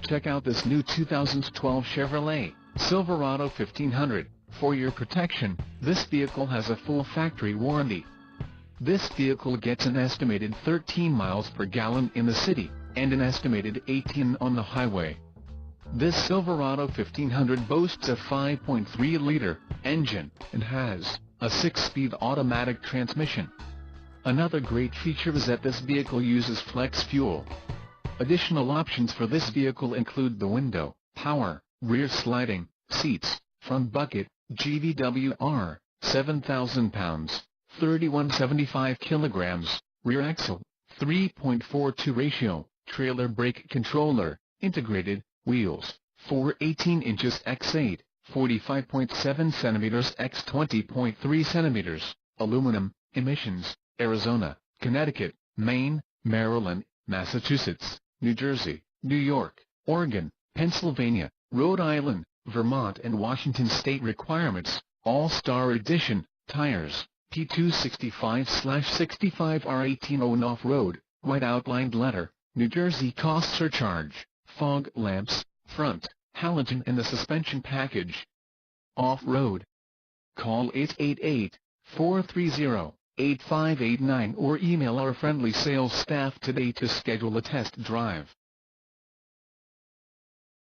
Check out this new 2012 Chevrolet Silverado 1500. For your protection, this vehicle has a full factory warranty. This vehicle gets an estimated 13 miles per gallon in the city, and an estimated 18 on the highway. This Silverado 1500 boasts a 5.3-liter engine, and has a 6-speed automatic transmission. Another great feature is that this vehicle uses flex fuel. Additional options for this vehicle include the window power, rear sliding seats, front bucket, GVWR, 7,000 pounds, 3175 kilograms, rear axle, 3.42 ratio, trailer brake controller, integrated, wheels, 4 18 inches x 8, 45.7 centimeters x 20.3 centimeters, aluminum. Emissions: Arizona, Connecticut, Maine, Maryland, Massachusetts, New Jersey, New York, Oregon, Pennsylvania, Rhode Island, Vermont and Washington state requirements. All-Star Edition, tires, P265/65 R18 on off-road, white outlined letter, New Jersey cost surcharge, fog lamps, front, halogen and the suspension package. Off-road. Call 888-430-8589 or email our friendly sales staff today to schedule a test drive.